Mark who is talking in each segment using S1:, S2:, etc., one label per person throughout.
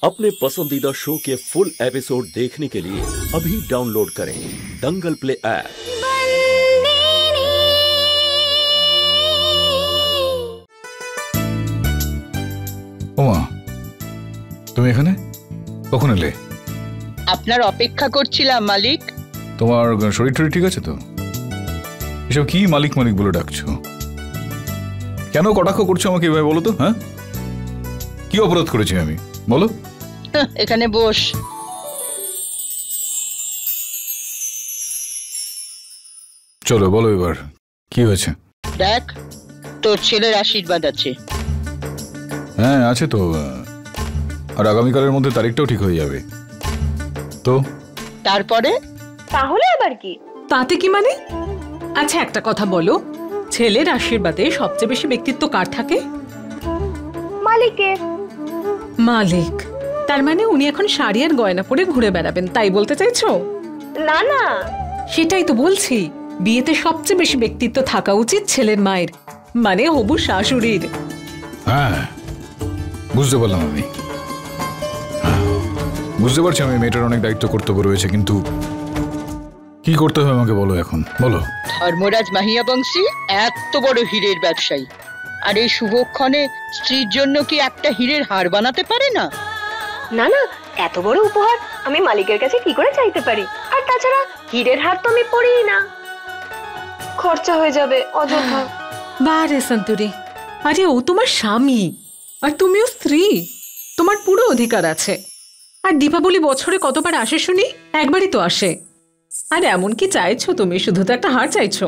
S1: अपने पसंदीदा शो के फुल एपिसोड देखने के लिए अभी डाउनलोड करें दंगल प्ले ऐप।
S2: ওমা, তুমি এখানে কখন এলে?
S3: আপনার অপেক্ষা করছিলাম মালিক।
S2: তোমার শরীর টরীর ঠিক আছে তো? এসব কি মালিক মালিক বলে ডাকছো? কেন কটাক্ষ করছো আমাকে এভাবে বলো তো? হ্যাঁ, কি অপরাধ করেছি আমি বলো?
S3: এখানে বস।
S2: চলো বলো এবার কি হয়েছে।
S3: দেখ, তোর ছেলের আশীর্বাদ আছে।
S2: হ্যাঁ আছে তো, আর আগামীকালের মধ্যে তারিখটাও ঠিক হয়ে যাবে তো।
S3: তারপরে
S4: তাহলে আবার কি?
S5: তাতে কি মানে? আচ্ছা একটা কথা বলো, ছেলের আশীর্বাদে সবচেয়ে বেশি ব্যক্তিত্ব কার থাকে?
S4: মালিকের।
S5: মালিক? তার মানে উনি এখন শাড়ি আর গয়না পরে ঘুরে বেড়াবেন, তাই বলতে চাইছো?
S4: না না,
S5: সেটাই তো বলছি, বিয়েতে সবচেয়ে বেশি ব্যক্তিত্ব থাকা উচিত ছেলের মায়ের, মানে হবু শাশুড়ির।
S2: হ্যাঁ বুঝতে পারলাম আমি, বুঝতে পারছি আমি মেয়েটার অনেক দায়িত্ব কর্তব্য রয়েছে, কিন্তু কি করতে হবে আমাকে বলো এখন, বলো।
S3: ধর্মরাজ মাহিয়া বংশী এত বড় হীরের ব্যবসায়ী, আর এই শুভক্ষণে স্ত্রীর জন্য কি একটা হীরের হার বানাতে পারে না?
S4: না না, এত বড় উপহার আমি মালিকের কাছে কি করে চাইতে পারি? আর তাছাড়া হীরের হার তো আমি পরিই না, খরচা হয়ে যাবে অযথা।
S5: বারে সন্তুরি, আরে ও তোমার স্বামী আর তুমিও স্ত্রী, তোমার পুরো অধিকার আছে। আর দীপাবলি বছরে কতবার আসে শুনি? একবারই তো আসে। আর এমন কি চাইছো তুমি? শুধু তো একটা হার চাইছো।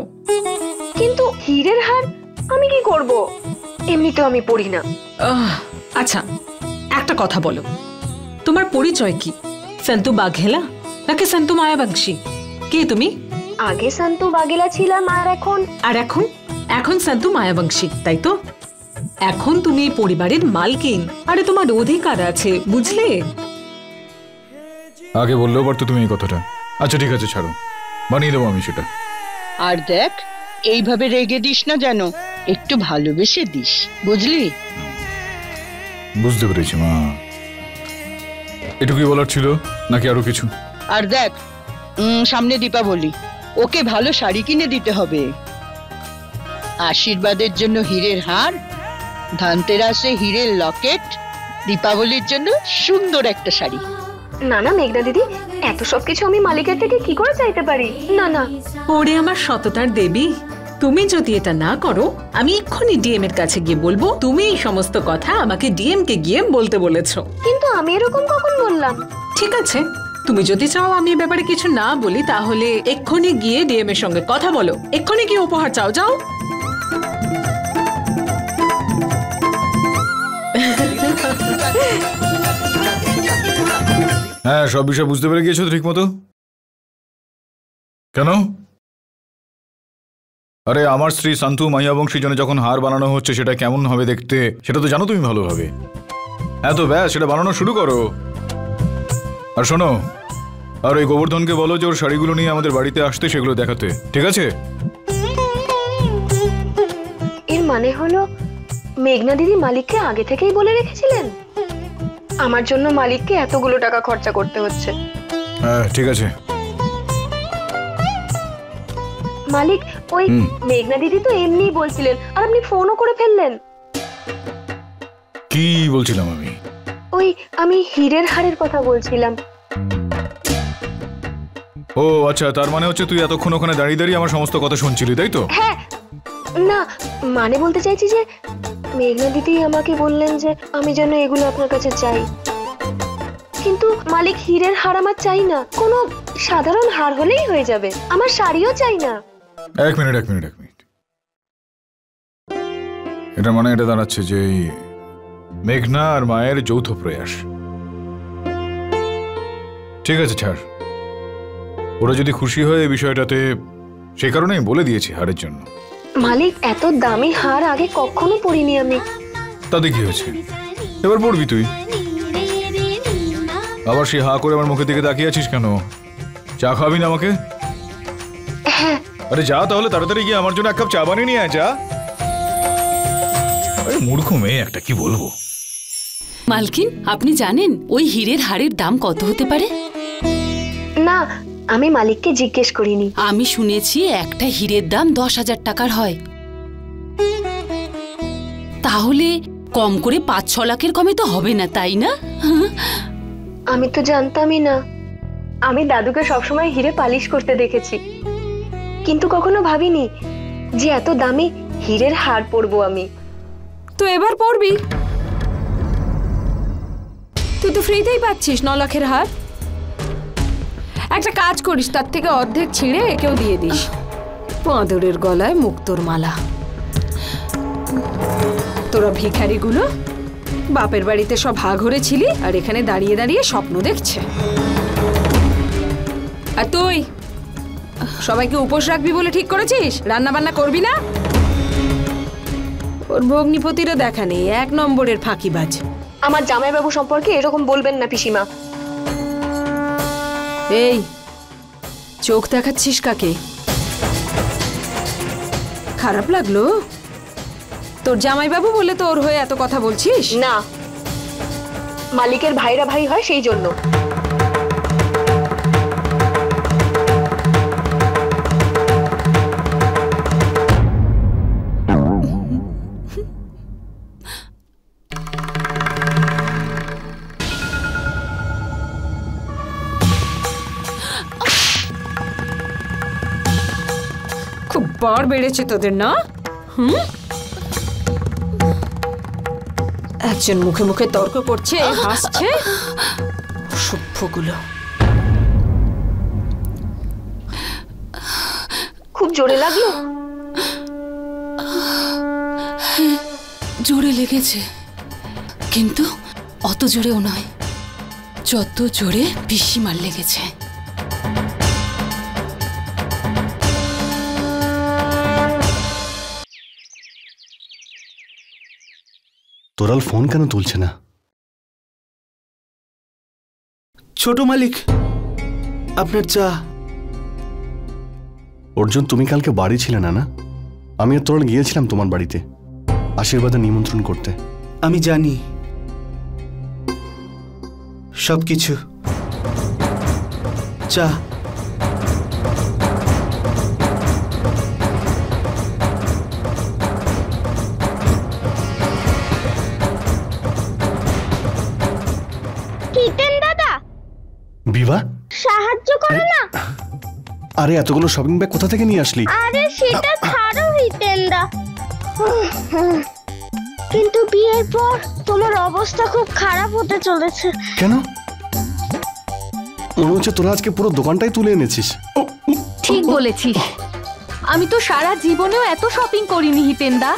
S4: কিন্তু হীরের হার আমি কি করব? এমনিতেও আমি পরি না।
S5: আচ্ছা একটা কথা বলো, তোমার পরিচয় কি? সন্তু বাঘেলা নাকি সন্তু মায়াবংশী? কে তুমি?
S4: আগে সন্তু বাঘেলা ছিলাম, আর এখন?
S5: আর এখন? এখন সন্তু মায়াবংশী, তাই তো? এখন তুমি এই পরিবারের মালকিন, আরে তোমার অধিকার আছে, বুঝলে?
S2: আগে বললেও পারতো তুমি এই কথাটা। আচ্ছা ঠিক আছে, ছাড়ো, বানিয়ে দেবো আমি সেটা।
S3: আর দেখ, এইভাবে রেগে দিস না, যেন একটু ভালোবেসে দিস, বুঝলি?
S2: বুঝতে পেরেছি মা, এটুকুই বলার ছিল নাকি আরো কিছু?
S3: আর দেখ, সামনে দীপাবলি, ওকে ভালো শাড়ি কিনে দিতে হবে। আশীর্বাদের জন্য হীরের হার, ধনতেরাসে হীরের লকেট, দীপাবলির জন্য সুন্দর একটা শাড়ি।
S4: না না মেঘনা দিদি, এত সব কিছু আমি মালিকের থেকে কি করে চাইতে পারি? না না।
S5: ওরে আমার সততার দেবী, তুমি যদি এটা না করো, আমি এক্ষুনি ডিএম এর কাছে গিয়ে বলবো তুমি এই সমস্ত কথা আমাকে ডিএম কে গিয়ে বলতে বলেছো।
S4: কিন্তু আমি এরকম কখন বললাম?
S5: ঠিক আছে, তুমি যদি চাও আমি এ ব্যাপারে কিছু না বলি, তাহলে এক্ষুনি গিয়ে ডিএম এর সঙ্গে কথা বলো। এক্ষুনি গিয়ে উপহার চাও, যাও।
S2: হ্যাঁ, সব বিষয় বুঝতে পেরে গিয়েছো ঠিক মতো? কেন? আরে আমার স্ত্রী সন্তু মাহিয়াবংশীর জন্য যখন হার বানানো হচ্ছে, সেটা কেমন হবে দেখতে সেটা তো জানো তুমি ভালোভাবে। এত ব্যাস, সেটা বানানো শুরু করো। আর শোনো, আর ওই গোবর্ধনকে বলো যে ওর শাড়িগুলো নিয়ে আমাদের বাড়িতে আসতে, সেগুলো দেখাতে, ঠিক আছে?
S4: এর মানে হলো মেঘনা দিদি মালিককে আগে থেকেই বলে রেখেছিলেন আমার জন্য মালিককে এতগুলো টাকা খরচা করতে হচ্ছে।
S2: হ্যাঁ ঠিক আছে।
S4: মালিক, ওই মেঘনা দিদি তো এমনিই বলছিলেন, আর আপনি ফোনও করে ফেললেন।
S2: কি বলছিলাম আমি?
S4: ওই আমি হীরের হারের কথা বলছিলাম।
S2: ও আচ্ছা, তার মানে হচ্ছে তুই এতক্ষণ ওখানে দাঁড়িয়ে দাঁড়িয়ে আমার সমস্ত কথা শুনছিলি, তাই তো?
S4: হ্যাঁ, না মানে বলতে চাইছি যে মেঘনা দিদি আমাকে বললেন যে আমি যেন এগুলো আপনার কাছে চাই, কিন্তু মালিক হীরের হার আমার চাই না, কোনো সাধারণ হার হলেই হয়ে যাবে, আমার শাড়িও চাই না।
S2: এক মিনিট। এটা মানে এটা দাঁড়াচ্ছে যে মেঘনা আর মায়ের যৌথ প্রয়াস। ঠিক আছে ছাড়, ওরা যদি খুশি হয় এই বিষয়টাতে, সেই কারণেই বলে দিয়েছি হারের জন্য।
S4: মালিক, এত দামি হার আগে কখনো পরিনি আমি।
S2: তাতে কি হয়েছে, এবার পড়বি তুই। আবার সে হা করে আমার মুখের দিকে তাকিয়ে আছিস কেন? চা খাবি না আমাকে? আরে যা, তাহলে তাড়াতাড়ি গিয়ে আমার জন্য এক কাপ চা বানিয়ে নিয়ে আয়, যা। আরে মূর্খ মেয়ে একটা, কি বলবো।
S6: মালকিন, আপনি জানেন ওই হীরের হাড়ের দাম কত হতে পারে?
S4: না, আমি মালিককে জিজ্ঞেস করিনি।
S6: আমি শুনেছি একটা হীরের দাম 10,000 টাকার হয়। তাহলে কম করে 5-6 লাখের কমে তো হবে না, তাই না?
S4: আমি তো জানতামই না। আমি দাদুকে সবসময় হিরে পালিশ করতে দেখেছি, কিন্তু কখনো ভাবিনি যে এত দামি হীরের হার পরবো আমি।
S7: তো এবার পরবি। তুই তো ফ্রিতেই পাচ্ছিস 9 লাখের হার। একটা কাজ করিস, তার থেকে অর্ধেক ছিঁড়ে একেও দিয়ে দিস। বাঁদরের গলায় মুক্তোর মালা। তোরা ভিখারিগুলো বাপের বাড়িতে সব হা ঘুরেছিলি, আর এখানে দাঁড়িয়ে দাঁড়িয়ে স্বপ্ন দেখছে। আর তুই সবাইকে উপোস রাখবি বলে ঠিক করেছিস? রান্না বান্না করবি না? ওর ভগ্নিপতিরও দেখা নেই, 1 নম্বরের ফাঁকিবাজ।
S4: আমার জামাইবাবু সম্পর্কে এরকম বলবেন না পিসিমা।
S7: এই, চোখ দেখাচ্ছিস কাকে? খারাপ লাগলো তোর জামাইবাবু বলে তো ওর হয়ে এত কথা বলছিস?
S4: না, মালিকের ভাইরা ভাই হয় সেই জন্য।
S7: খুব বার বেড়েছে তোদের না? একজন মুখে মুখে তর্ক করছে, হাসছে। সভ্যগুলো।
S4: খুব জোরে লাগলো?
S6: জোরে লেগেছে, কিন্তু অত জোরেও নয়, যত জোরে পিসিমার লেগেছে।
S8: তোরাল ফোন কেন তুলছে না?
S9: ছোট মালিক, আপনার চা।
S8: অর্জুন, তুমি কালকে বাড়ি ছিলে না? না, আমি আর তোরাল গিয়েছিলাম তোমার বাড়িতে আশীর্বাদে নিমন্ত্রণ করতে।
S9: আমি জানি সবকিছু। চা।
S8: বিভা,
S10: সাহায্য করো না।
S8: আরে এতগুলো শপিং ব্যাগ কোথা থেকে নিয়ে আসলি?
S10: আরে সেটা ছাড়ো হিতেন্দা, কিন্তু বিয়ের পর তোমার অবস্থা খুব খারাপ হতে চলেছে।
S8: কেন? মনে হচ্ছে তোরা আজকে পুরো দোকানটাই তুলে এনেছিস।
S11: ঠিক বলেছিস, আমি তো সারা জীবনেও এত শপিং করিনি হিতেন্দা।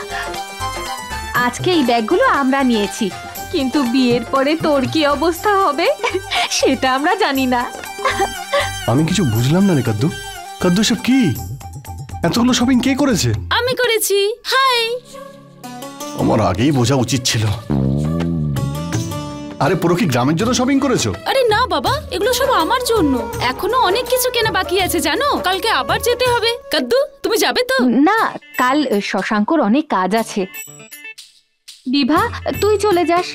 S11: আজকে এই ব্যাগগুলো আমরা নিয়েছি, কিন্তু বিয়ের পরে তোর কি অবস্থা হবে সেটা আমরা জানি না।
S8: আমি কিছু বুঝলাম না রে কাদ্দু। কাদ্দু, সব কি? এতগুলো শপিং কে করেছে?
S6: আমি করেছি। হাই,
S8: আমার আগেই বোঝা উচিত ছিল। আরে পুরো কি গ্রামের জন্য শপিং করেছো?
S6: আরে না বাবা, এগুলো সব আমার জন্য। এখনো অনেক কিছু কেনা বাকি আছে জানো, কালকে আবার যেতে হবে। কাদ্দু, তুমি যাবে তো?
S11: না, কাল শশাঙ্কর অনেক কাজ আছে। বিভা, তুই চলে যাস।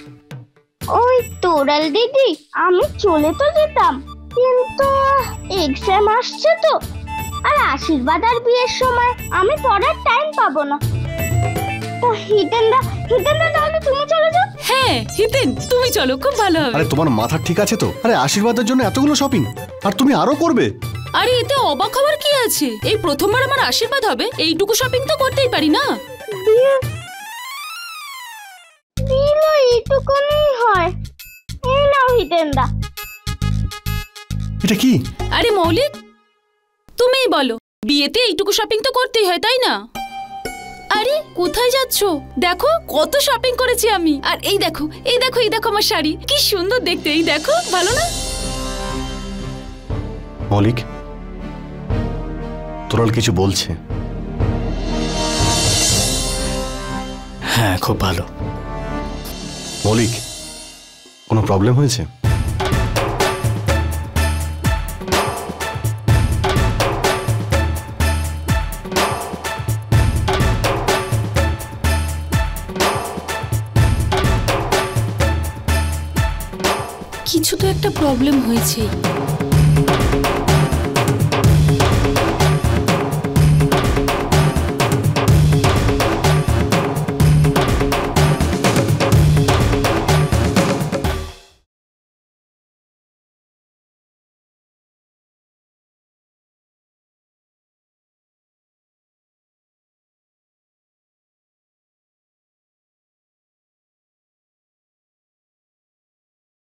S10: ওই তোরাল দিদি, আমি চলে তো যেতাম, কিন্তু এক্সাম আসছে তো, আর আশীর্বাদ আর বিয়ের সময় আমি পড়ার টাইম পাবো না। তো হিতেন্দা, তাহলে তুমি চলে যাও।
S6: হ্যাঁ হিতেন, তুমি চলো, খুব ভালো হবে।
S8: আরে তোমার মাথা ঠিক আছে তো? আরে আশীর্বাদের জন্য এতগুলো শপিং, আর তুমি আরো করবে?
S6: আরে এতে অবাক হওয়ার কি আছে? এই প্রথমবার আমার আশীর্বাদ হবে, এইটুকু শপিং তো করতেই পারি না।
S10: এইটুকুনি হয়। এই নাও হিতেন্দা।
S8: এটা কি?
S6: আরে মৌলিক, তুমিই বলো, বিয়েতে এইটুকু শপিং তো করতেই হয়, তাই না? আরে কোথায় যাচ্ছো? দেখো কত শপিং করেছি আমি। আর এই দেখো, এই দেখো, এই দেখো আমার শাড়ি, কি সুন্দর দেখতে। এই দেখো, ভালো না?
S8: মৌলিক, তোরাল কিছু বলছে?
S9: হ্যাঁ, খুব ভালো।
S8: মৌলিক, কোনো প্রবলেম হয়েছে?
S6: কিছু তো একটা প্রবলেম হয়েছে।